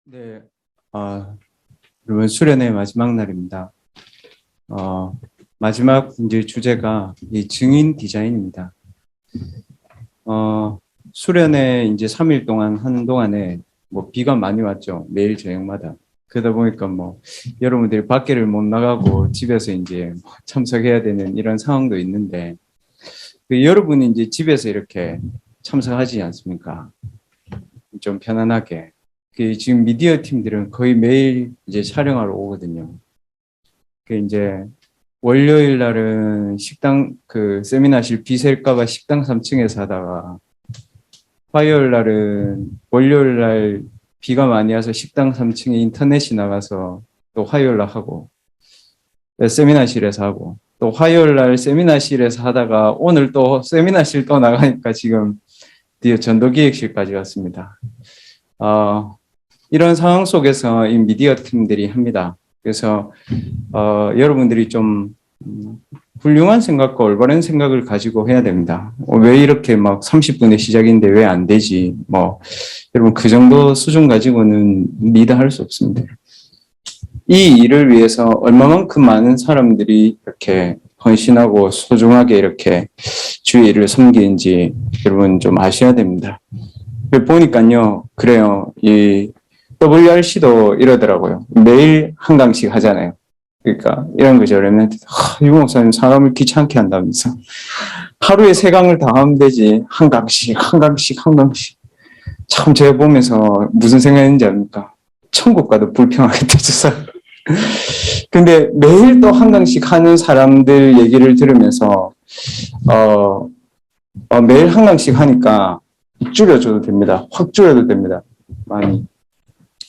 네, 여러분 수련의 마지막 날입니다. 마지막 이제 주제가 이 증인 디자인입니다. 수련회 이제 3일 동안 하는 동안에 뭐 비가 많이 왔죠. 매일 저녁마다. 그러다 보니까 뭐 여러분들이 밖에를 못 나가고 집에서 이제 참석해야 되는 이런 상황도 있는데 여러분이 이제 집에서 이렇게 참석하지 않습니까? 좀 편안하게. 지금 미디어 팀들은 거의 매일 이제 촬영하러 오거든요. 이제 월요일 날은 식당 세미나실 비 셀까봐 식당 3층에서 하다가 화요일 날은 월요일 날 비가 많이 와서 식당 3층에 인터넷이 나가서 또 화요일 날 하고 세미나실에서 하고 또 화요일 날 세미나실에서 하다가 오늘 또 세미나실 또 나가니까 지금 드디어 전도기획실까지 갔습니다. 이런 상황 속에서 이 미디어 팀들이 합니다. 그래서 여러분들이 좀 훌륭한 생각과 올바른 생각을 가지고 해야 됩니다. 왜 이렇게 막 30분에 시작인데 왜 안 되지? 뭐 여러분 그 정도 수준 가지고는 리드할 수 없습니다. 이 일을 위해서 얼마만큼 많은 사람들이 이렇게 헌신하고 소중하게 이렇게 주의 일을 섬기는지 여러분 좀 아셔야 됩니다. 보니까요, 그래요. 이 WRC도 이러더라고요. 매일 한 강씩 하잖아요. 그러니까 이런 거죠. 그러면 유 목사님 사람을 귀찮게 한다면서 하루에 3강을 다 하면 되지. 한 강씩. 참 제가 보면서 무슨 생각했는지 압니까? 천국 가도 불평하겠다. 근데 매일 또 한 강씩 하는 사람들 얘기를 들으면서 매일 한 강씩 하니까 줄여줘도 됩니다. 확 줄여도 됩니다. 많이.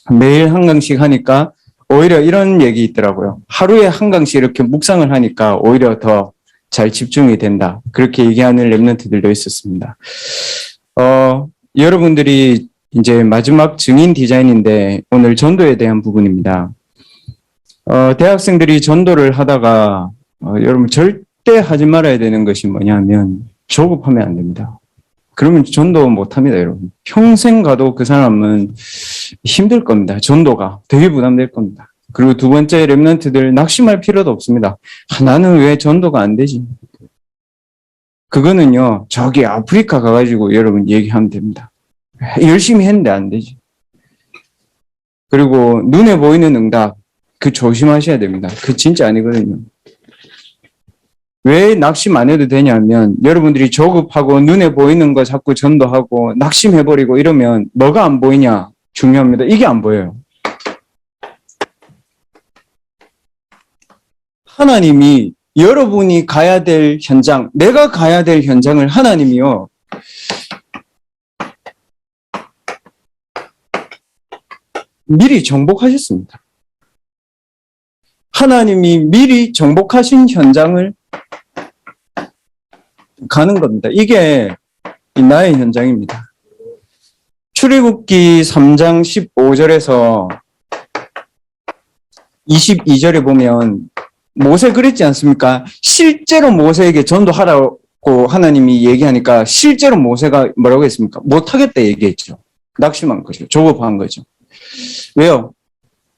매일 한 강씩 하니까 오히려 이런 얘기 있더라고요. 하루에 한 강씩 이렇게 묵상을 하니까 오히려 더 잘 집중이 된다. 그렇게 얘기하는 랩런트들도 있었습니다. 여러분들이 이제 마지막 증인 디자인인데 오늘 전도에 대한 부분입니다. 대학생들이 전도를 하다가 여러분 절대 하지 말아야 되는 것이 뭐냐면 조급하면 안 됩니다. 그러면 전도 못합니다, 여러분. 평생 가도 그 사람은 힘들 겁니다. 전도가 되게 부담될 겁니다. 그리고 두 번째 랩런트들 낙심할 필요도 없습니다. 나는 왜 전도가 안 되지? 그거는요, 저기 아프리카 가가지고 여러분 얘기하면 됩니다. 열심히 했는데 안 되지. 그리고 눈에 보이는 응답, 그 조심하셔야 됩니다. 그 진짜 아니거든요. 왜 낙심 안 해도 되냐면 여러분들이 조급하고 눈에 보이는 거 자꾸 전도하고 낙심해버리고 이러면 뭐가 안 보이냐 중요합니다. 이게 안 보여요. 하나님이 여러분이 가야 될 현장, 내가 가야 될 현장을 하나님이요. 미리 정복하셨습니다. 하나님이 미리 정복하신 현장을 가는 겁니다. 이게 나의 현장입니다. 출애굽기 3장 15절에서 22절에 보면 모세 그랬지 않습니까? 실제로 모세에게 전도하라고 하나님이 얘기하니까 실제로 모세가 뭐라고 했습니까? 못하겠다 얘기했죠. 낙심한 거죠. 조급한 거죠. 왜요?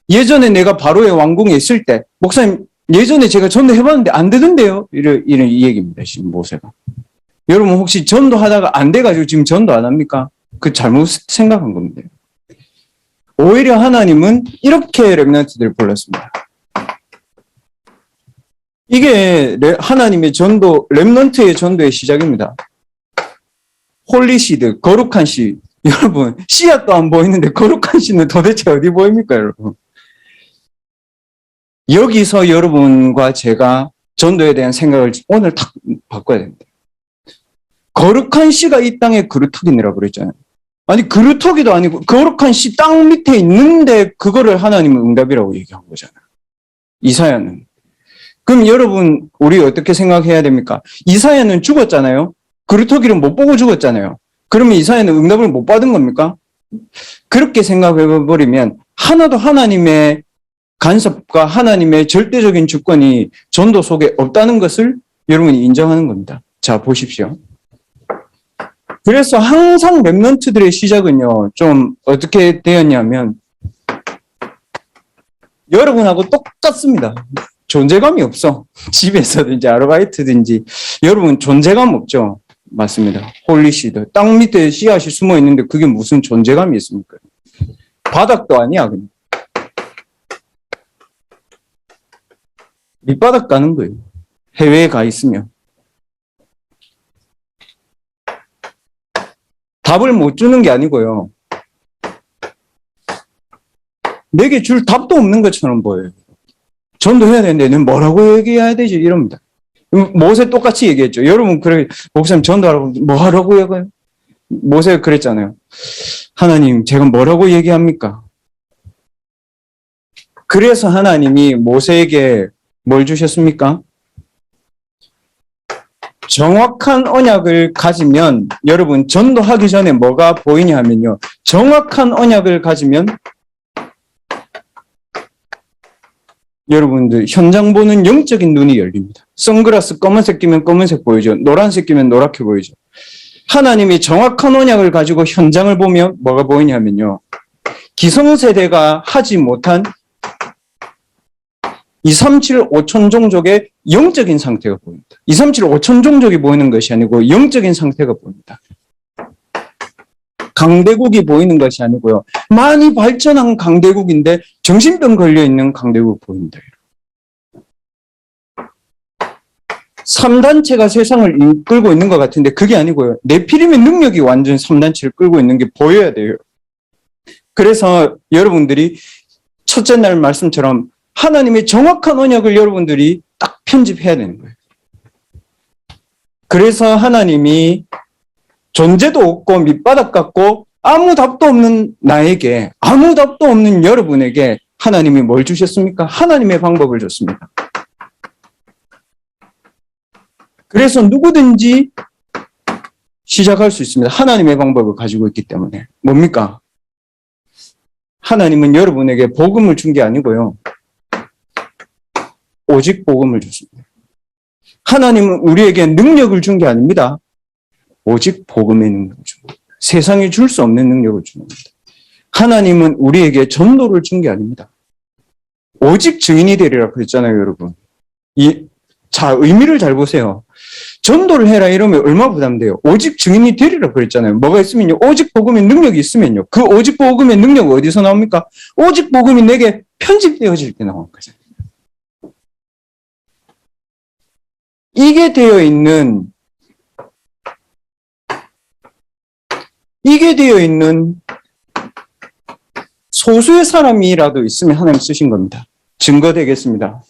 예전에 내가 바로의 왕궁에 있을 때 목사님 예전에 제가 전도해봤는데 안 되던데요? 이런 이 얘기입니다. 지금 모세가. 여러분 혹시 전도하다가 안 돼가지고 지금 전도 안 합니까? 그 잘못 생각한 겁니다. 오히려 하나님은 이렇게 렘넌트들을 불렀습니다. 이게 하나님의 전도, 렘넌트의 전도의 시작입니다. 홀리시드, 거룩한 씨. 여러분 씨앗도 안 보이는데 거룩한 씨는 도대체 어디 보입니까, 여러분? 여기서 여러분과 제가 전도에 대한 생각을 오늘 딱 바꿔야 됩니다. 거룩한 씨가 이 땅에 그루터기니라고 그랬잖아요. 아니 그루터기도 아니고 거룩한 씨 땅 밑에 있는데 그거를 하나님은 응답이라고 얘기한 거잖아요. 이사야는. 그럼 여러분 우리 어떻게 생각해야 됩니까? 이사야는 죽었잖아요. 그루터기를 못 보고 죽었잖아요. 그러면 이사야는 응답을 못 받은 겁니까? 그렇게 생각해버리면 하나도 하나님의 간섭과 하나님의 절대적인 주권이 전도 속에 없다는 것을 여러분이 인정하는 겁니다. 자, 보십시오. 그래서 항상 랩런트들의 시작은요, 좀 어떻게 되었냐면 여러분하고 똑같습니다. 존재감이 없어. 집에서든지 아르바이트든지 여러분 존재감 없죠. 맞습니다. 홀리시드. 땅 밑에 씨앗이 숨어 있는데 그게 무슨 존재감이 있습니까? 바닥도 아니야. 그냥. 밑바닥 가는 거예요. 해외에 가 있으면. 답을 못 주는 게 아니고요. 내게 줄 답도 없는 것처럼 보여요. 전도해야 되는데 는 뭐라고 얘기해야 되지? 이럽니다. 모세 똑같이 얘기했죠. 여러분 그래 목사님 전도하라고 뭐 하라고 얘기해요? 모세가 그랬잖아요. 하나님 제가 뭐라고 얘기합니까? 그래서 하나님이 모세에게 뭘 주셨습니까? 정확한 언약을 가지면 여러분 전도하기 전에 뭐가 보이냐 하면요. 정확한 언약을 가지면 여러분들 현장 보는 영적인 눈이 열립니다. 선글라스 검은색 끼면 검은색 보이죠. 노란색 끼면 노랗게 보이죠. 하나님이 정확한 언약을 가지고 현장을 보면 뭐가 보이냐면요. 기성세대가 하지 못한 237 5천 종족의 영적인 상태가 보입니다. 237 5천 종족이 보이는 것이 아니고 영적인 상태가 보입니다. 강대국이 보이는 것이 아니고요. 많이 발전한 강대국인데 정신병 걸려있는 강대국 보입니다. 3단체가 세상을 이끌고 있는 것 같은데 그게 아니고요. 네피림의 능력이 완전 3단체를 끌고 있는 게 보여야 돼요. 그래서 여러분들이 첫째 날 말씀처럼 하나님의 정확한 언약을 여러분들이 딱 편집해야 되는 거예요. 그래서 하나님이 존재도 없고 밑바닥 같고 아무 답도 없는 나에게, 아무 답도 없는 여러분에게 하나님이 뭘 주셨습니까? 하나님의 방법을 줬습니다. 그래서 누구든지 시작할 수 있습니다. 하나님의 방법을 가지고 있기 때문에. 뭡니까? 하나님은 여러분에게 복음을 준 게 아니고요. 오직 복음을 줬습니다. 하나님은 우리에게 능력을 준 게 아닙니다. 오직 복음의 능력을 줍니다. 세상에 줄 수 없는 능력을 줍니다. 하나님은 우리에게 전도를 준 게 아닙니다. 오직 증인이 되리라 그랬잖아요, 여러분. 의미를 잘 보세요. 전도를 해라 이러면 얼마 부담돼요? 오직 증인이 되리라 그랬잖아요. 뭐가 있으면요? 오직 복음의 능력이 있으면요. 그 오직 복음의 능력은 어디서 나옵니까? 오직 복음이 내게 편집되어질 때 나오는 거죠. 이게 되어 있는 소수의 사람이라도 있으면 하나님 쓰신 겁니다. 증거되겠습니다.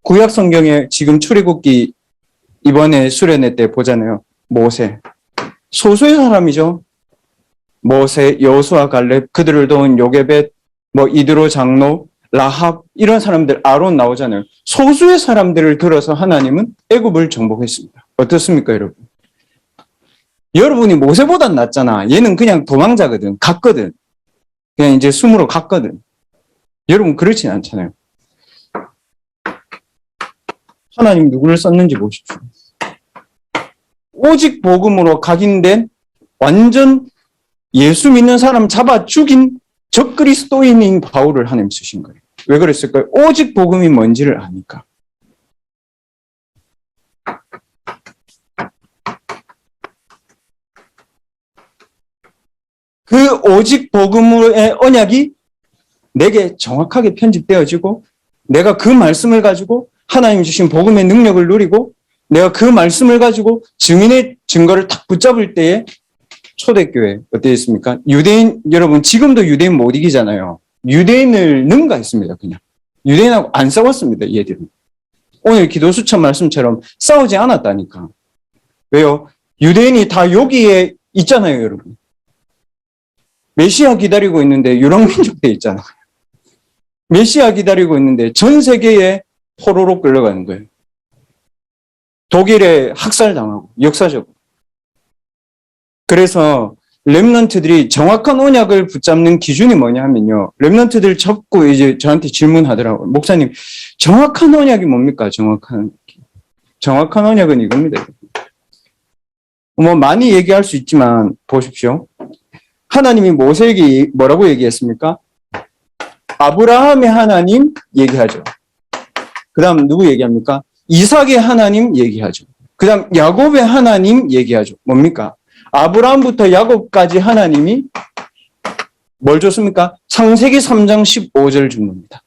구약 성경에 지금 출애굽기 이번에 수련회 때 보잖아요. 모세. 소수의 사람이죠. 모세, 여호수아, 갈렙, 그들을 도운 요게벳, 이드로 장로, 라합 이런 사람들 아론 나오잖아요. 소수의 사람들을 들어서 하나님은 애굽을 정복했습니다. 어떻습니까, 여러분? 여러분이 모세보단 낫잖아. 얘는 그냥 도망자거든. 갔거든. 그냥 이제 숨으로 갔거든. 여러분 그렇진 않잖아요. 하나님 누구를 썼는지 보십시오. 오직 복음으로 각인된 완전 예수 믿는 사람 잡아 죽인 적그리스도인인 바울을 하나님 쓰신 거예요. 왜 그랬을까요? 오직 복음이 뭔지를 아니까. 그 오직 복음의 언약이 내게 정확하게 편집되어지고 내가 그 말씀을 가지고 하나님 주신 복음의 능력을 누리고 내가 그 말씀을 가지고 증인의 증거를 딱 붙잡을 때에 초대교회 어땠습니까? 유대인 여러분 지금도 유대인 못 이기잖아요. 유대인을 능가했습니다. 그냥 유대인하고 안 싸웠습니다. 얘들은 오늘 기도수천 말씀처럼 싸우지 않았다니까. 왜요? 유대인이 다 여기에 있잖아요, 여러분. 메시아 기다리고 있는데 유랑민족대 있잖아요. 메시아 기다리고 있는데 전 세계에 포로로 끌려가는 거예요. 독일에 학살당하고 역사적으로. 그래서 렘넌트들이 정확한 언약을 붙잡는 기준이 뭐냐 하면요. 렘넌트들 적고 이제 저한테 질문하더라고요. 목사님, 정확한 언약이 뭡니까? 정확한 언약은 이겁니다. 많이 얘기할 수 있지만 보십시오. 하나님이 모세에게 뭐라고 얘기했습니까? 아브라함의 하나님 얘기하죠. 그 다음 누구 얘기합니까? 이삭의 하나님 얘기하죠. 그 다음 야곱의 하나님 얘기하죠. 뭡니까? 아브라함부터 야곱까지 하나님이 뭘 줬습니까? 창세기 3장 15절 준 겁니다.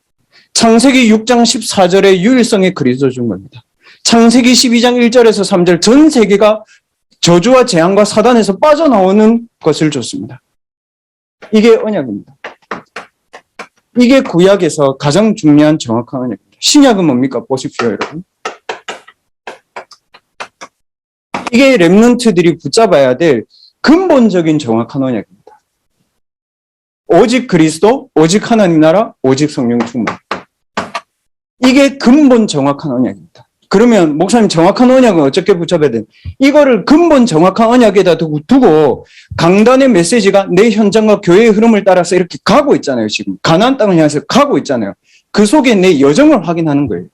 창세기 6장 14절에 유일성의 그리스도 준 겁니다. 창세기 12장 1절에서 3절 전 세계가 저주와 재앙과 사단에서 빠져나오는 것을 줬습니다. 이게 언약입니다. 이게 구약에서 가장 중요한 정확한 언약입니다. 신약은 뭡니까? 보십시오, 여러분. 이게 렘넌트들이 붙잡아야 될 근본적인 정확한 언약입니다. 오직 그리스도, 오직 하나님 나라, 오직 성령 충만. 이게 근본 정확한 언약입니다. 그러면 목사님 정확한 언약은 어떻게 붙잡아야 되나? 이거를 근본 정확한 언약에다 두고 강단의 메시지가 내 현장과 교회의 흐름을 따라서 이렇게 가고 있잖아요. 지금 가나안 땅을 향해서 가고 있잖아요. 그 속에 내 여정을 확인하는 거예요.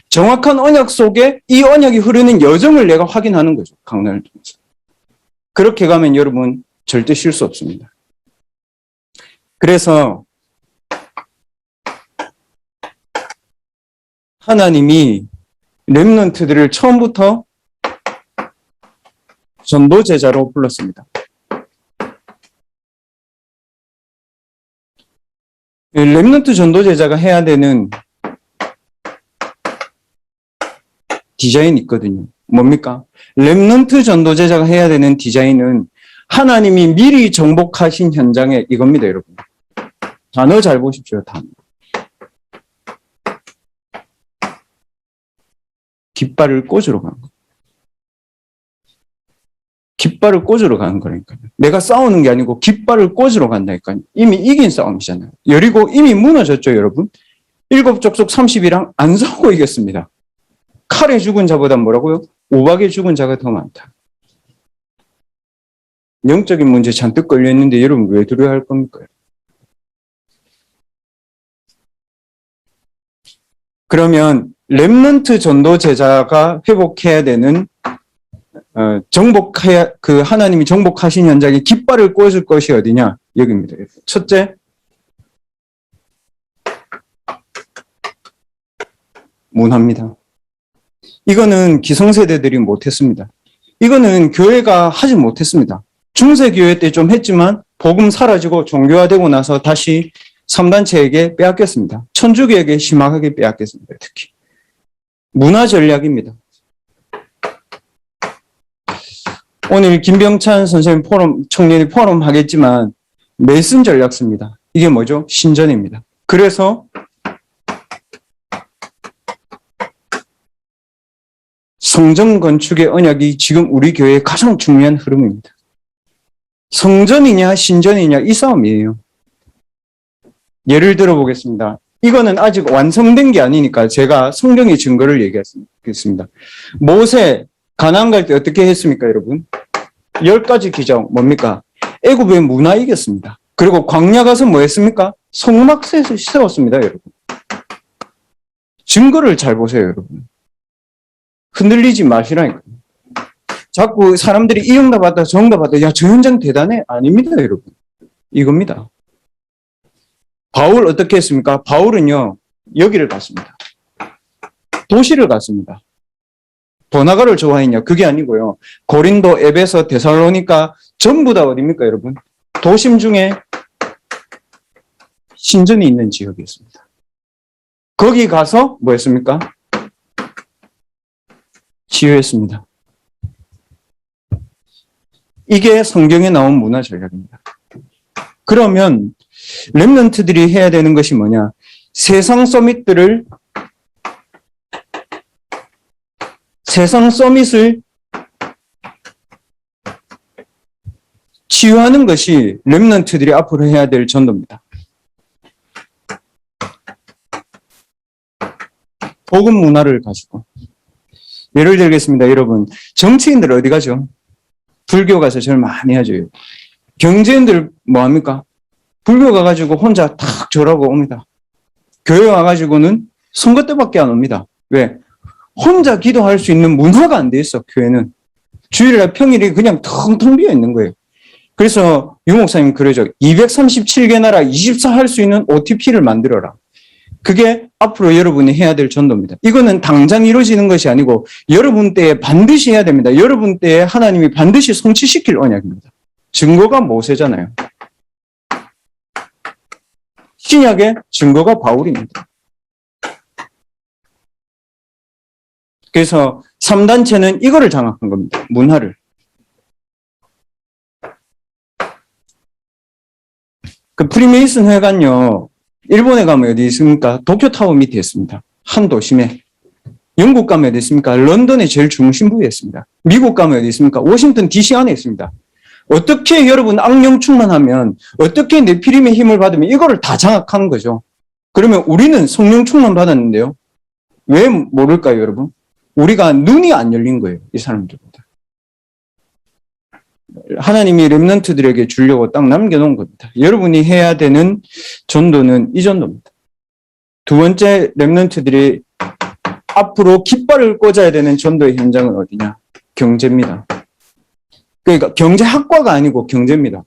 정확한 언약 속에 이 언약이 흐르는 여정을 내가 확인하는 거죠. 강단을 통해서. 그렇게 가면 여러분 절대 쉴 수 없습니다. 그래서 하나님이 렘넌트들을 처음부터 전도 제자로 불렀습니다. 렘넌트 전도 제자가 해야 되는 디자인이 있거든요. 뭡니까? 렘넌트 전도 제자가 해야 되는 디자인은 하나님이 미리 정복하신 현장에 이겁니다, 여러분. 단어 잘 보십시오, 단어. 깃발을 꽂으러 가는 거. 깃발을 꽂으러 가는 거라니까요. 내가 싸우는 게 아니고 깃발을 꽂으러 간다니까요. 이미 이긴 싸움이잖아요. 여리고 이미 무너졌죠, 여러분. 7족속 30이랑 안 싸우고 이겼습니다. 칼에 죽은 자보다 뭐라고요? 우박에 죽은 자가 더 많다. 영적인 문제 잔뜩 걸려있는데 여러분 왜 두려워할 겁니까? 그러면 렘넌트 전도 제자가 회복해야 되는 정복해야 그 하나님이 정복하신 현장에 깃발을 꽂을 것이 어디냐? 여기입니다. 첫째, 문화입니다. 이거는 기성세대들이 못했습니다. 이거는 교회가 하지 못했습니다. 중세교회 때 좀 했지만 복음 사라지고 종교화되고 나서 다시 3단체에게 빼앗겼습니다. 천주교에게 심하게 빼앗겼습니다. 특히. 문화 전략입니다. 오늘 김병찬 선생님 포럼, 청년이 포럼 하겠지만 메슨 전략 씁니다. 이게 뭐죠? 신전입니다. 그래서 성전 건축의 언약이 지금 우리 교회의 가장 중요한 흐름입니다. 성전이냐 신전이냐 이 싸움이에요. 예를 들어 보겠습니다. 이거는 아직 완성된 게 아니니까 제가 성경의 증거를 얘기하겠습니다. 모세 가나안 갈 때 어떻게 했습니까, 여러분? 10가지 기적 뭡니까? 애굽의 문화 이겼습니다. 그리고 광야 가서 뭐 했습니까? 성막 세웠습니다, 여러분. 증거를 잘 보세요, 여러분. 흔들리지 마시라니까요. 자꾸 사람들이 이 응답 받다 저 응답 받다 야, 저 현장 대단해? 아닙니다, 여러분. 이겁니다. 바울 어떻게 했습니까? 바울은요, 여기를 갔습니다. 도시를 갔습니다. 번화가를 좋아했냐? 그게 아니고요. 고린도, 에베소, 데살로니가 전부 다 어디입니까, 여러분? 도심 중에 신전이 있는 지역이었습니다. 거기 가서 뭐 했습니까? 치유했습니다. 이게 성경에 나온 문화 전략입니다. 그러면 렘넌트들이 해야 되는 것이 뭐냐? 세상 서밋을 치유하는 것이 렘넌트들이 앞으로 해야 될 전도입니다. 복음 문화를 가지고. 예를 들겠습니다, 여러분. 정치인들 어디 가죠? 불교 가서 제일 많이 하죠. 경제인들 뭐 합니까? 불교 가가지고 혼자 탁 절하고 옵니다. 교회 와가지고는 선거 때밖에 안 옵니다. 왜? 혼자 기도할 수 있는 문화가 안 돼 있어, 교회는. 주일날 평일이 그냥 텅텅 비어 있는 거예요. 그래서 유 목사님 그러죠. 237개 나라 24 할 수 있는 OTP를 만들어라. 그게 앞으로 여러분이 해야 될 전도입니다. 이거는 당장 이루어지는 것이 아니고 여러분 때에 반드시 해야 됩니다. 여러분 때에 하나님이 반드시 성취시킬 언약입니다. 증거가 모세잖아요. 신약의 증거가 바울입니다. 그래서 3단체는 이거를 장악한 겁니다. 문화를. 그 프리메이슨 회관요. 일본에 가면 어디 있습니까? 도쿄타워 밑에 있습니다. 한 도심에. 영국 가면 어디 있습니까? 런던의 제일 중심부에 있습니다. 미국 가면 어디 있습니까? 워싱턴 DC 안에 있습니다. 어떻게 여러분 악령 충만하면, 어떻게 네피림의 힘을 받으면 이거를 다 장악하는 거죠. 그러면 우리는 성령 충만 받았는데요. 왜 모를까요, 여러분? 우리가 눈이 안 열린 거예요, 이 사람들보다. 하나님이 렘넌트들에게 주려고 딱 남겨놓은 겁니다. 여러분이 해야 되는 전도는 이 전도입니다. 두 번째, 렘넌트들이 앞으로 깃발을 꽂아야 되는 전도의 현장은 어디냐? 경제입니다. 그러니까 경제학과가 아니고 경제입니다.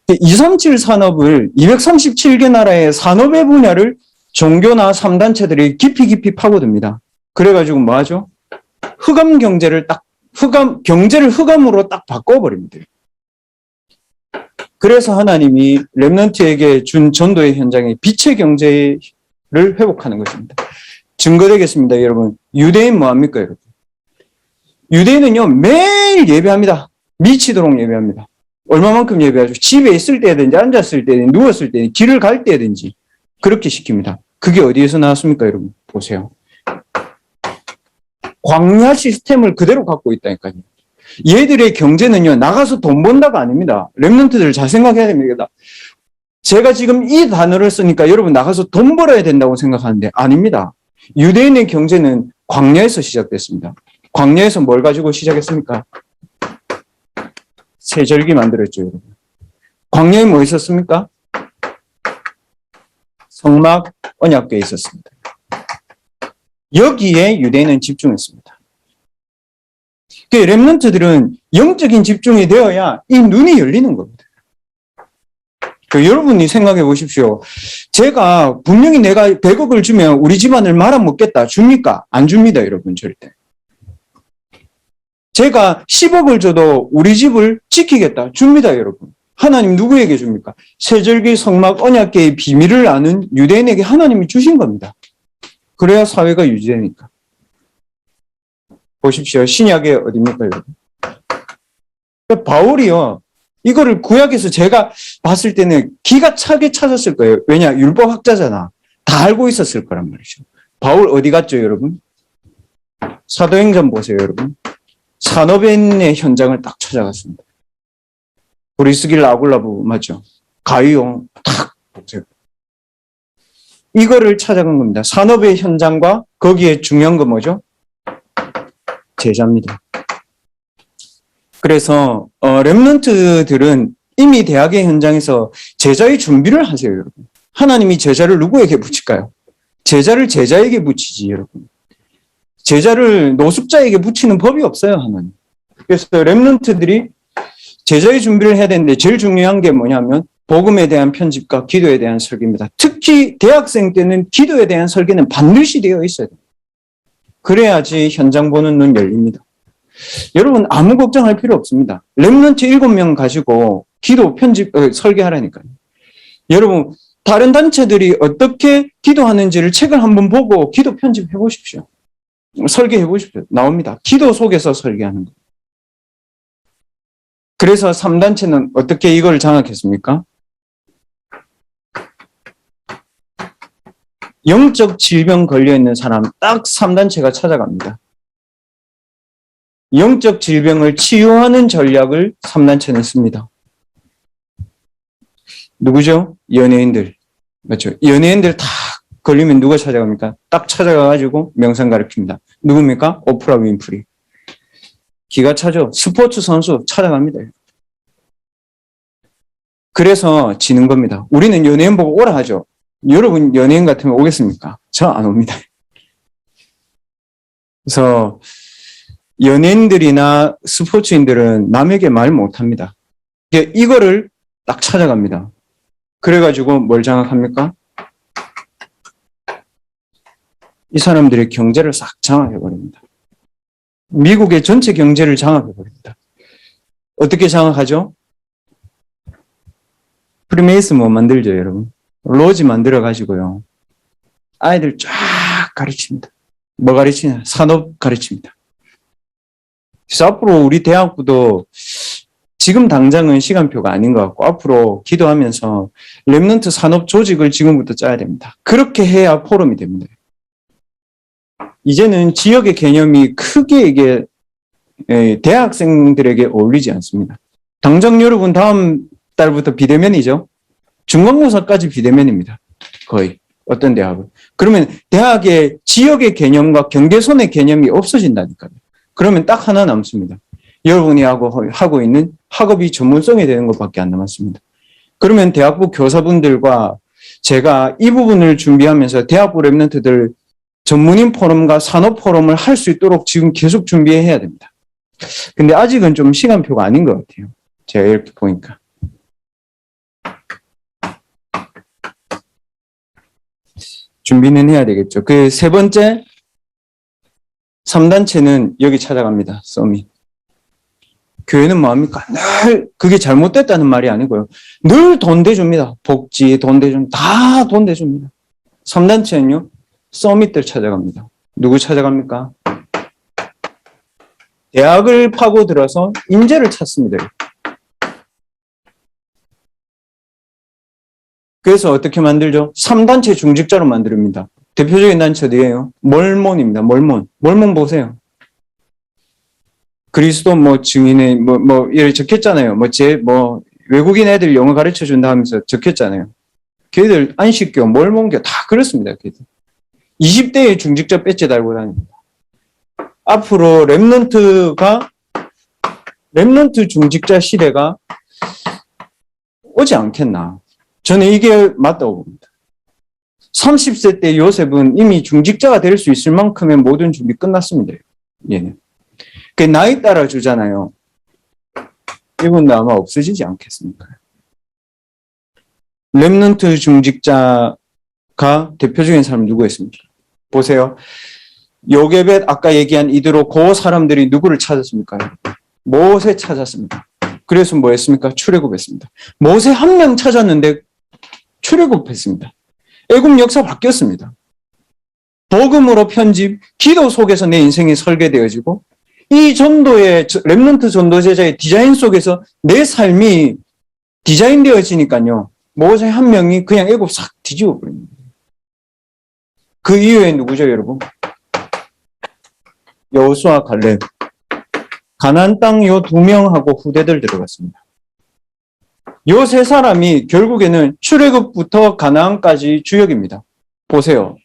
237 산업을 237개 나라의 산업의 분야를 종교나 3단체들이 깊이 파고듭니다. 그래가지고 뭐 하죠? 흑암 경제를 경제를 흑암으로 딱 바꿔버립니다. 그래서 하나님이 렘넌트에게 준 전도의 현장에 빛의 경제를 회복하는 것입니다. 증거되겠습니다, 여러분. 유대인 뭐합니까, 여러분? 유대인은요, 매일 예배합니다. 미치도록 예배합니다. 얼마만큼 예배하죠? 집에 있을 때든지, 앉았을 때든지, 누웠을 때든지, 길을 갈 때든지, 그렇게 시킵니다. 그게 어디에서 나왔습니까, 여러분? 보세요. 광야 시스템을 그대로 갖고 있다니까요. 얘들의 경제는요, 나가서 돈 번다가 아닙니다. 렘넌트들 잘 생각해야 됩니다. 제가 지금 이 단어를 쓰니까 여러분 나가서 돈 벌어야 된다고 생각하는데 아닙니다. 유대인의 경제는 광야에서 시작됐습니다. 광야에서 뭘 가지고 시작했습니까? 세절기 만들었죠, 여러분. 광야에 뭐 있었습니까? 성막, 언약궤 있었습니다. 여기에 유대인은 집중했습니다. 그 렘넌트들은 영적인 집중이 되어야 이 눈이 열리는 겁니다. 여러분이 생각해 보십시오. 제가 분명히 내가 100억을 주면 우리 집안을 말아먹겠다. 줍니까? 안 줍니다, 여러분, 절대. 제가 10억을 줘도 우리 집을 지키겠다. 줍니다, 여러분. 하나님 누구에게 줍니까? 세절기 성막 언약궤의 비밀을 아는 유대인에게 하나님이 주신 겁니다. 그래야 사회가 유지되니까. 보십시오. 신약의 어디입니까, 여러분? 바울이요. 이거를 구약에서 제가 봤을 때는 기가 차게 찾았을 거예요. 왜냐? 율법학자잖아. 다 알고 있었을 거란 말이죠. 바울 어디 갔죠, 여러분? 사도행전 보세요, 여러분. 산업인의 현장을 딱 찾아갔습니다. 브리스길라 아굴라부 맞죠? 가이용 딱 보세요. 이거를 찾아간 겁니다. 산업의 현장과 거기에 중요한 건 뭐죠? 제자입니다. 그래서 렘넌트들은 이미 대학의 현장에서 제자의 준비를 하세요, 여러분. 하나님이 제자를 누구에게 붙일까요? 제자를 제자에게 붙이지, 여러분. 제자를 노숙자에게 붙이는 법이 없어요, 하나님. 그래서 렘넌트들이 제자의 준비를 해야 되는데 제일 중요한 게 뭐냐면 복음에 대한 편집과 기도에 대한 설계입니다. 특히 대학생 때는 기도에 대한 설계는 반드시 되어 있어야 돼요. 그래야지 현장 보는 눈 열립니다. 여러분 아무 걱정할 필요 없습니다. 렘넌트 7명 가지고 기도 편집 설계하라니까요. 여러분 다른 단체들이 어떻게 기도하는지를 책을 한번 보고 기도 편집해 보십시오. 설계해 보십시오. 나옵니다. 기도 속에서 설계하는 거. 그래서 3단체는 어떻게 이걸 장악했습니까? 영적 질병 걸려있는 사람 딱 3단체가 찾아갑니다. 영적 질병을 치유하는 전략을 3단체는 씁니다. 누구죠? 연예인들. 맞죠? 연예인들 다 걸리면 누가 찾아갑니까? 딱 찾아가가지고 명상 가르칩니다. 누굽니까? 오프라 윈프리. 기가 차죠? 스포츠 선수 찾아갑니다. 그래서 지는 겁니다. 우리는 연예인 보고 오라 하죠. 여러분 연예인 같으면 오겠습니까? 저 안 옵니다. 그래서 연예인들이나 스포츠인들은 남에게 말 못합니다. 이거를 딱 찾아갑니다. 그래가지고 뭘 장악합니까? 이 사람들의 경제를 싹 장악해버립니다. 미국의 전체 경제를 장악해버립니다. 어떻게 장악하죠? 프리메이슨 뭐 만들죠, 여러분? 로지 만들어가지고요. 아이들 쫙 가르칩니다. 뭐 가르치냐? 산업 가르칩니다. 그래서 앞으로 우리 대학부도 지금 당장은 시간표가 아닌 것 같고 앞으로 기도하면서 랩넌트 산업 조직을 지금부터 짜야 됩니다. 그렇게 해야 포럼이 됩니다. 이제는 지역의 개념이 크게 이게 대학생들에게 어울리지 않습니다. 당장 여러분 다음 달부터 비대면이죠. 중간고사까지 비대면입니다. 거의 어떤 대학은. 그러면 대학의 지역의 개념과 경계선의 개념이 없어진다니까요. 그러면 딱 하나 남습니다. 여러분이 하고 있는 학업이 전문성이 되는 것밖에 안 남았습니다. 그러면 대학부 교사분들과 제가 이 부분을 준비하면서 대학부 랩런트들 전문인 포럼과 산업 포럼을 할 수 있도록 지금 계속 준비해야 됩니다. 근데 아직은 좀 시간표가 아닌 것 같아요. 제가 이렇게 보니까. 준비는 해야 되겠죠. 그 세 번째, 3단체는 여기 찾아갑니다. 서밋. 교회는 뭐합니까? 늘 그게 잘못됐다는 말이 아니고요. 늘 돈 대줍니다. 복지, 돈 대줍니다. 다 돈 대줍니다. 3단체는요. 서밋들 찾아갑니다. 누구 찾아갑니까? 대학을 파고들어서 인재를 찾습니다. 그래서 어떻게 만들죠? 3단체 중직자로 만듭니다. 대표적인 단체 어디예요? 몰몬입니다. 몰몬. 몰몬 보세요. 그리스도 뭐 증인의 이렇게 적혔잖아요. 외국인 애들 영어 가르쳐 준다 하면서 적혔잖아요. 걔들 안식교, 몰몬교 다 그렇습니다. 걔들. 20대의 중직자 배지 달고 다닙니다. 앞으로 랩넌트 중직자 시대가 오지 않겠나. 저는 이게 맞다고 봅니다. 30세 때 요셉은 이미 중직자가 될 수 있을 만큼의 모든 준비 끝났습니다. 얘는. 그 나이 따라 주잖아요. 이분도 아마 없어지지 않겠습니까? 랩넌트 중직자가 대표적인 사람 누구였습니까? 보세요. 요게벳 아까 얘기한 이대로 그 사람들이 누구를 찾았습니까? 모세 찾았습니다. 그래서 뭐 했습니까? 출애굽했습니다. 모세 한 명 찾았는데 출애굽했습니다. 애굽 역사 바뀌었습니다. 복음으로 편집, 기도 속에서 내 인생이 설계되어지고 이 전도의 랩넌트 전도제자의 디자인 속에서 내 삶이 디자인되어지니까요. 모세 한 명이 그냥 애굽 싹 뒤집어 버립니다. 그 이후에 누구죠, 여러분? 여호수아 갈렙. 가나안 땅 요 두 명하고 후대들 들어갔습니다. 요 세 사람이 결국에는 출애굽부터 가나안까지 주역입니다. 보세요.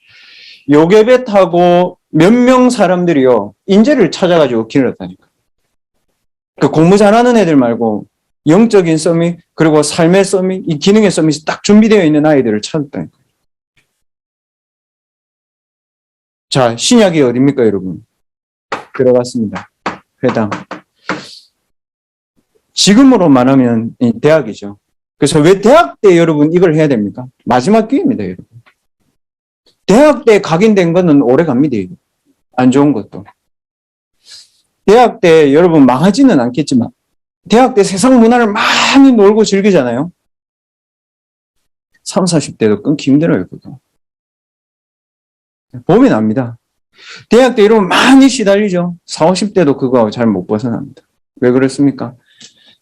요게벳하고 몇 명 사람들이요. 인재를 찾아가지고 길렀다니까. 그 공부 잘하는 애들 말고 영적인 서밋 그리고 삶의 서밋, 이 기능의 서밋이 딱 준비되어 있는 아이들을 찾았다니까. 자, 신약이 어디입니까, 여러분? 들어갔습니다. 회당. 지금으로 말하면 대학이죠. 그래서 왜 대학 때 여러분 이걸 해야 됩니까? 마지막 기회입니다, 여러분. 대학 때 각인된 거는 오래 갑니다. 이거. 안 좋은 것도. 대학 때 여러분 망하지는 않겠지만 대학 때 세상 문화를 많이 놀고 즐기잖아요. 30, 40대도 끊기 힘들어요, 그거. 보면 압니다. 대학 때 이러면 많이 시달리죠. 40, 50대도 그거 잘 못 벗어납니다. 왜 그렇습니까?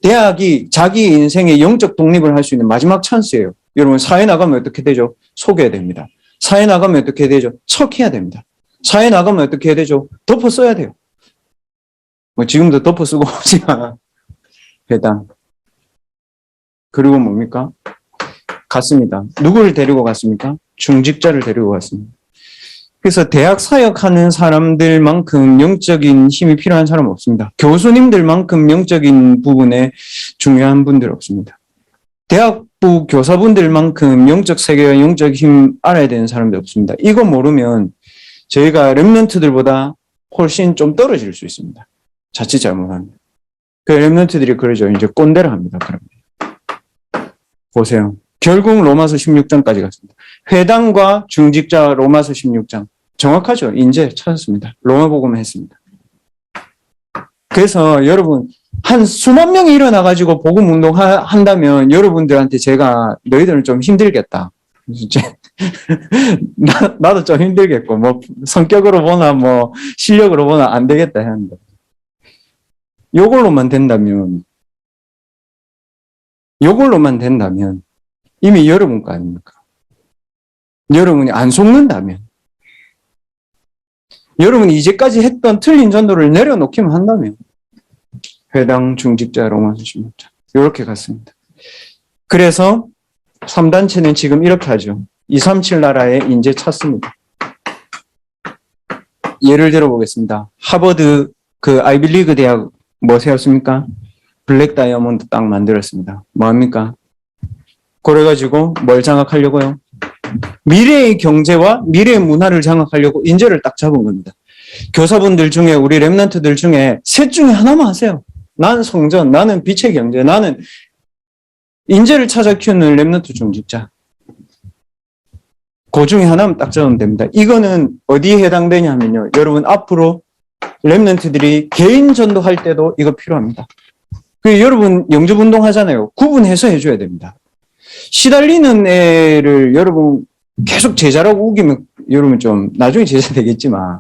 대학이 자기 인생의 영적 독립을 할 수 있는 마지막 찬스예요. 여러분 사회 나가면 어떻게 되죠? 속여야 됩니다. 사회 나가면 어떻게 되죠? 척해야 됩니다. 사회 나가면 어떻게 해야 되죠? 덮어 써야 돼요. 뭐 지금도 덮어 쓰고 오지만 회당. 그리고 뭡니까? 갔습니다. 누구를 데리고 갔습니까? 중직자를 데리고 갔습니다. 그래서 대학 사역하는 사람들만큼 영적인 힘이 필요한 사람은 없습니다. 교수님들만큼 영적인 부분에 중요한 분들 없습니다. 대학부 교사분들만큼 영적 세계와 영적 힘 알아야 되는 사람들 없습니다. 이거 모르면 저희가 랩런트들보다 훨씬 좀 떨어질 수 있습니다. 자칫 잘못하면. 그 렘넌트들이 그러죠. 이제 꼰대를 합니다. 그러면. 보세요. 결국 로마서 16장까지 갔습니다. 회당과 중직자 로마서 16장. 정확하죠. 인제 찾았습니다. 로마복음 했습니다. 그래서 여러분 한 수만 명이 일어나가지고 복음 운동 한다면 여러분들한테 제가 너희들은 좀 힘들겠다. 진짜 나도 좀 힘들겠고 뭐 성격으로 보나 뭐 실력으로 보나 안 되겠다 했는데 요걸로만 된다면 이미 여러분 거 아닙니까? 여러분이 안 속는다면 여러분이 이제까지 했던 틀린 전도를 내려놓기만 한다면 회당 중직자 로마서 16장 이렇게 갔습니다. 그래서 3단체는 지금 이렇게 하죠. 237 나라에 이제 찾습니다. 예를 들어 보겠습니다. 하버드 그 아이비리그 대학 뭐 세웠습니까? 블랙 다이아몬드 딱 만들었습니다. 뭐합니까? 그래가지고 뭘 장악하려고요? 미래의 경제와 미래의 문화를 장악하려고 인재를 딱 잡은 겁니다. 교사분들 중에 우리 렘넌트들 중에 셋 중에 하나만 하세요. 나는 성전, 나는 빛의 경제, 나는 인재를 찾아 키우는 렘넌트 중직자. 그 중에 하나만 딱 적으면 됩니다. 이거는 어디에 해당되냐 하면요. 여러분 앞으로 렘넌트들이 개인 전도할 때도 이거 필요합니다. 여러분 영접운동 하잖아요. 구분해서 해줘야 됩니다. 시달리는 애를 여러분 계속 제자라고 우기면 여러분 좀 나중에 제자 되겠지만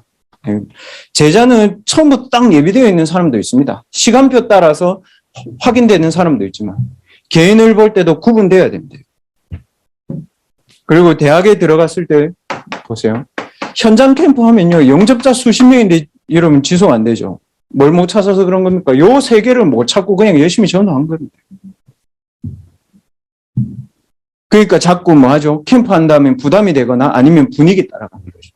제자는 처음부터 딱 예비되어 있는 사람도 있습니다. 시간표 따라서 확인되는 사람도 있지만 개인을 볼 때도 구분돼야 됩니다. 그리고 대학에 들어갔을 때 보세요. 현장 캠프 하면요. 영접자 수십 명인데 여러분 지속 안 되죠. 뭘 못 찾아서 그런 겁니까? 요 세 개를 못 찾고 그냥 열심히 전도한 겁니다. 그러니까 자꾸 뭐 하죠? 캠프 한다면 부담이 되거나 아니면 분위기 따라가는 거죠.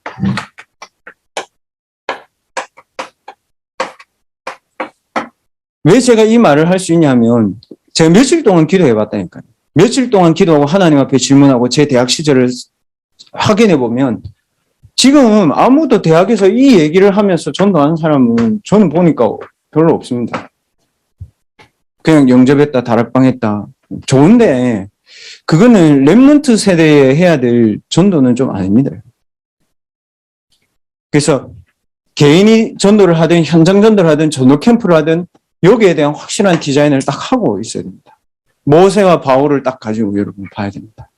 왜 제가 이 말을 할 수 있냐면 제가 며칠 동안 기도해 봤다니까요. 며칠 동안 기도하고 하나님 앞에 질문하고 제 대학 시절을 확인해 보면 지금 아무도 대학에서 이 얘기를 하면서 전도하는 사람은 저는 보니까 별로 없습니다. 그냥 영접했다, 다락방했다. 좋은데 그거는 렘넌트 세대에 해야 될 전도는 좀 아닙니다. 그래서 개인이 전도를 하든 현장 전도를 하든 전도 캠프를 하든 여기에 대한 확실한 디자인을 딱 하고 있어야 됩니다. 모세와 바울을 딱 가지고 여러분 봐야 됩니다.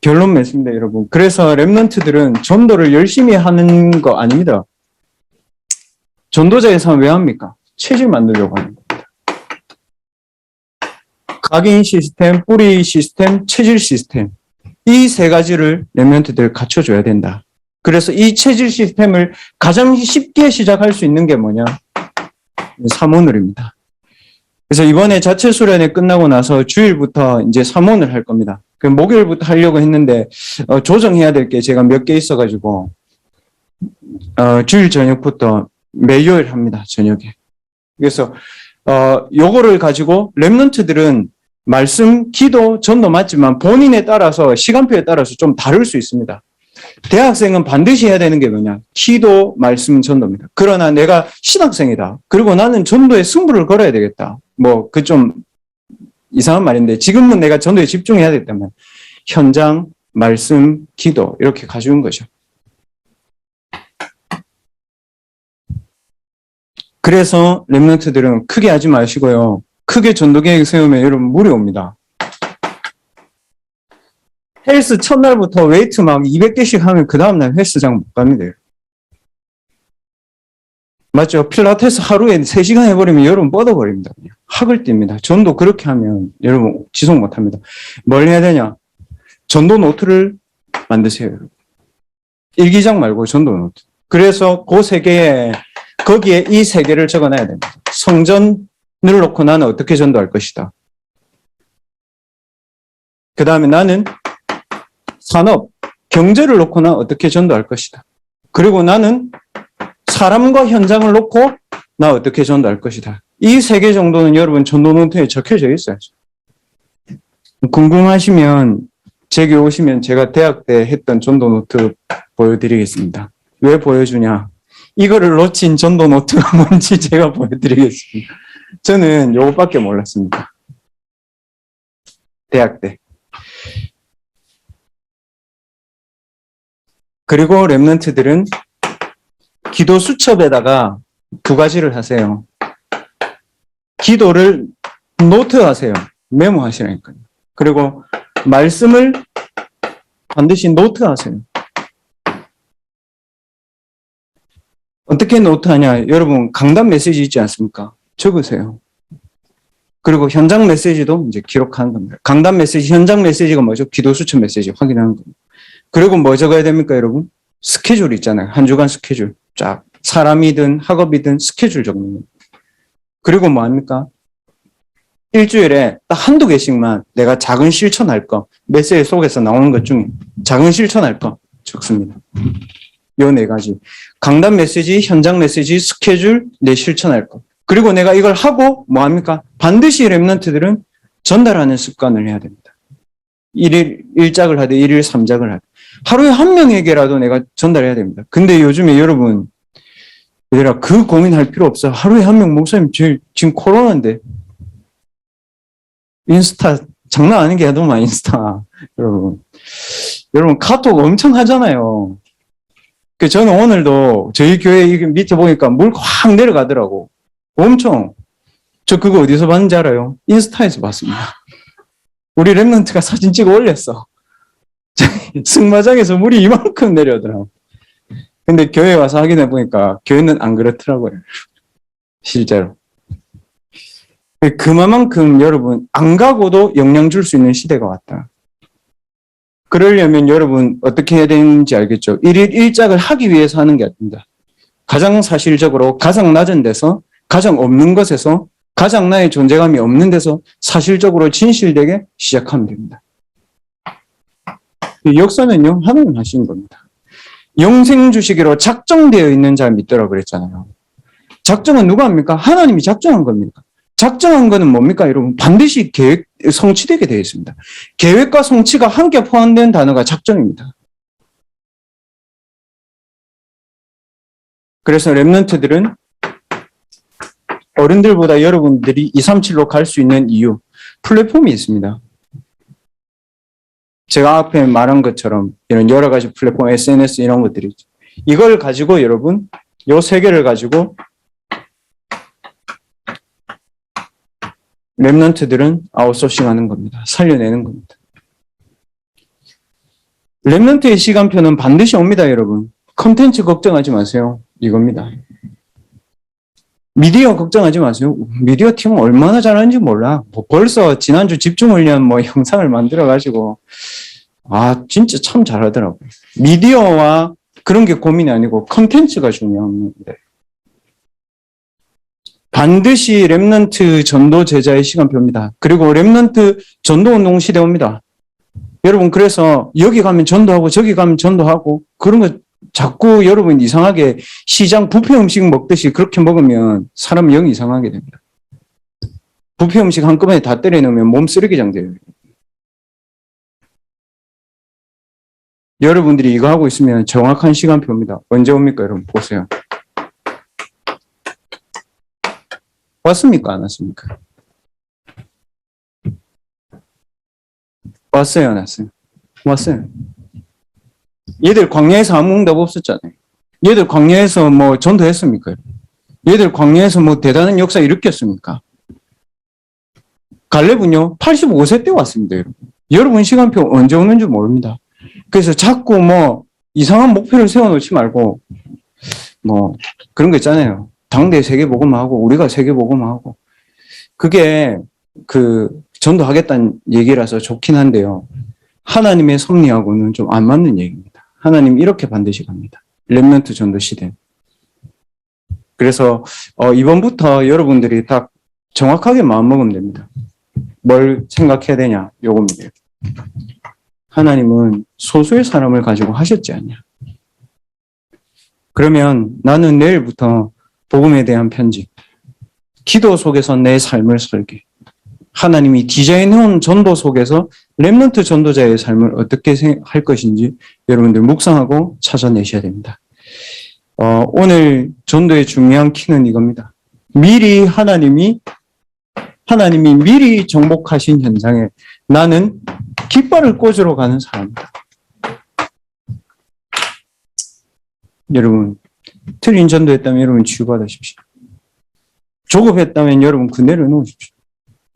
결론 맺습니다, 여러분. 그래서 렘넌트들은 전도를 열심히 하는 거 아닙니다. 전도자의 삶을 왜 합니까? 체질 만들려고 하는 겁니다. 각인 시스템, 뿌리 시스템, 체질 시스템. 이 세 가지를 렘넌트들 갖춰줘야 된다. 그래서 이 체질 시스템을 가장 쉽게 시작할 수 있는 게 뭐냐? 삼오늘입니다. 그래서 이번에 자체 수련회 끝나고 나서 주일부터 이제 삼오늘 할 겁니다. 목요일부터 하려고 했는데 조정해야 될 게 제가 몇 개 있어가지고 주일 저녁부터 매요일 합니다. 저녁에. 그래서 요거를 가지고 렘넌트들은 말씀, 기도, 전도 맞지만 본인에 따라서 시간표에 따라서 좀 다를 수 있습니다. 대학생은 반드시 해야 되는 게 뭐냐? 기도, 말씀, 전도입니다. 그러나 내가 신학생이다. 그리고 나는 전도에 승부를 걸어야 되겠다. 뭐 그 좀 이상한 말인데 지금은 내가 전도에 집중해야 되겠다면 현장, 말씀, 기도 이렇게 가져온 거죠. 그래서 렘넌트들은 크게 하지 마시고요. 크게 전도 계획 세우면 여러분 무리 옵니다. 헬스 첫날부터 웨이트 막 200개씩 하면 그 다음날 헬스장 못 갑니다. 맞죠? 필라테스 하루에 3시간 해버리면 여러분 뻗어버립니다. 그냥. 학을 띱니다. 전도 그렇게 하면 여러분 지속 못합니다. 뭘 해야 되냐? 전도 노트를 만드세요. 여러분. 일기장 말고 전도 노트. 그래서 그 세 개에 거기에 이 세 개를 적어놔야 됩니다. 성전을 놓고 나는 어떻게 전도할 것이다. 그 다음에 나는 산업, 경제를 놓고 나는 어떻게 전도할 것이다. 그리고 나는 사람과 현장을 놓고 나 어떻게 전도할 것이다. 이 세 개 정도는 여러분 전도 노트에 적혀져 있어야죠. 궁금하시면 제게 오시면 제가 대학 때 했던 전도 노트 보여드리겠습니다. 왜 보여주냐? 이거를 놓친 전도 노트가 뭔지 제가 보여드리겠습니다. 저는 요것밖에 몰랐습니다. 대학 때. 그리고 랩런트들은 기도 수첩에다가 두 가지를 하세요. 기도를 노트하세요. 메모하시라니까요. 그리고 말씀을 반드시 노트하세요. 어떻게 노트하냐? 여러분 강단 메시지 있지 않습니까? 적으세요. 그리고 현장 메시지도 이제 기록하는 겁니다. 강단 메시지, 현장 메시지가 뭐죠? 기도 수첩 메시지 확인하는 겁니다. 그리고 뭐 적어야 됩니까, 여러분? 스케줄 있잖아요. 한 주간 스케줄. 쫙. 사람이든 학업이든 스케줄 적는 겁니다. 그리고 뭐 합니까? 일주일에 딱 한두 개씩만 내가 작은 실천할 거, 메시지 속에서 나오는 것 중에 작은 실천할 거 적습니다. 요 네 가지. 강단 메시지, 현장 메시지, 스케줄, 내 실천할 거. 그리고 내가 이걸 하고 뭐 합니까? 반드시 랩런트들은 전달하는 습관을 해야 됩니다. 1일 1작을 하되 1일 3작을 하되 하루에 한 명에게라도 내가 전달해야 됩니다. 근데 요즘에 여러분 얘들아 그 고민할 필요 없어. 하루에 한 명 목사님 지금 코로나인데 인스타 장난 아닌 게 너무 많이 인스타 여러분 카톡 엄청 하잖아요. 저는 오늘도 저희 교회 밑에 보니까 물 확 내려가더라고. 엄청. 저 그거 어디서 봤는지 알아요? 인스타에서 봤습니다. 우리 랩런트가 사진 찍어 올렸어. 승마장에서 물이 이만큼 내려오더라고. 근데 교회 와서 확인해 보니까 교회는 안 그렇더라고요. 실제로. 그만큼 여러분 안 가고도 영향 줄 수 있는 시대가 왔다. 그러려면 여러분 어떻게 해야 되는지 알겠죠? 1일 1작을 하기 위해서 하는 게 아닙니다. 가장 사실적으로 가장 낮은 데서 가장 없는 것에서 가장 나의 존재감이 없는 데서 사실적으로 진실되게 시작하면 됩니다. 역사는요, 하나님 하신 겁니다. 영생 주시기로 작정되어 있는 자 믿더라 그랬잖아요. 작정은 누가 합니까? 하나님이 작정한 겁니다. 작정한 거는 뭡니까, 여러분? 반드시 성취되게 되어 있습니다. 계획과 성취가 함께 포함된 단어가 작정입니다. 그래서 랩런트들은 어른들보다 여러분들이 237로 갈 수 있는 이유, 플랫폼이 있습니다. 제가 앞에 말한 것처럼 이런 여러 가지 플랫폼, SNS 이런 것들이 있죠. 이걸 가지고 여러분, 요 세 개를 가지고 랩런트들은 아웃소싱 하는 겁니다. 살려내는 겁니다. 랩런트의 시간표는 반드시 옵니다, 여러분. 컨텐츠 걱정하지 마세요. 이겁니다. 미디어 걱정하지 마세요. 미디어 팀은 얼마나 잘하는지 몰라. 벌써 지난주 집중훈련 영상을 만들어가지고, 진짜 참 잘하더라고요. 미디어와 그런 게 고민이 아니고 컨텐츠가 중요합니다. 반드시 랩런트 전도 제자의 시간표입니다. 그리고 랩런트 전도 운동 시대 옵니다. 여러분, 그래서 여기 가면 전도하고 저기 가면 전도하고 그런 거 자꾸 여러분 이상하게 시장 뷔페 음식 먹듯이 그렇게 먹으면 사람 영 이상하게 됩니다. 뷔페 음식 한꺼번에 다 때려 넣으면 몸 쓰레기장 돼요. 여러분들이 이거 하고 있으면 정확한 시간표입니다. 언제 옵니까, 여러분? 보세요. 왔습니까? 안 왔습니까? 왔어요? 안 왔어요? 왔어요. 얘들 광야에서 아무 응답 없었잖아요. 얘들 광야에서 전도했습니까? 얘들 광야에서 대단한 역사 일으켰습니까? 갈렙은요, 85세 때 왔습니다, 여러분. 여러분 시간표 언제 오는지 모릅니다. 그래서 자꾸 이상한 목표를 세워놓지 말고, 그런 거 있잖아요. 당대 세계복음하고 우리가 세계복음하고 그게 전도하겠다는 얘기라서 좋긴 한데요. 하나님의 섭리하고는 좀 안 맞는 얘기입니다. 하나님 이렇게 반드시 갑니다. 랩런트 전도 시대. 그래서 이번부터 여러분들이 딱 정확하게 마음먹으면 됩니다. 뭘 생각해야 되냐? 요겁니다. 하나님은 소수의 사람을 가지고 하셨지 않냐? 그러면 나는 내일부터 복음에 대한 편지, 기도 속에서 내 삶을 설계, 하나님이 디자인해온 전도 속에서 랩런트 전도자의 삶을 어떻게 할 것인지 여러분들 묵상하고 찾아내셔야 됩니다. 오늘 전도의 중요한 키는 이겁니다. 미리 하나님이 미리 정복하신 현장에 나는 깃발을 꽂으러 가는 사람이다. 여러분, 틀린 전도했다면 여러분 치유받으십시오. 조급했다면 여러분 그 내려놓으십시오.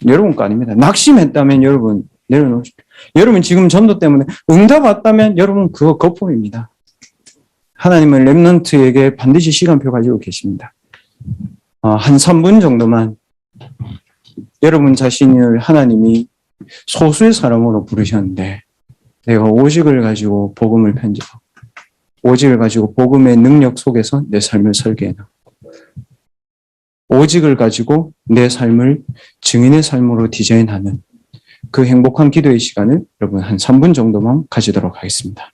여러분 거 아닙니다. 낙심했다면 여러분 내려놓으십시오. 여러분 지금 전도 때문에 응답 왔다면 여러분 그거 거품입니다. 하나님은 렘넌트에게 반드시 시간표 가지고 계십니다. 한 3분 정도만 여러분 자신을 하나님이 소수의 사람으로 부르셨는데 내가 오직을 가지고 복음을 편집하고 오직을 가지고 복음의 능력 속에서 내 삶을 설계해나가고 오직을 가지고 내 삶을 증인의 삶으로 디자인하는 그 행복한 기도의 시간을 여러분 한 3분 정도만 가지도록 하겠습니다.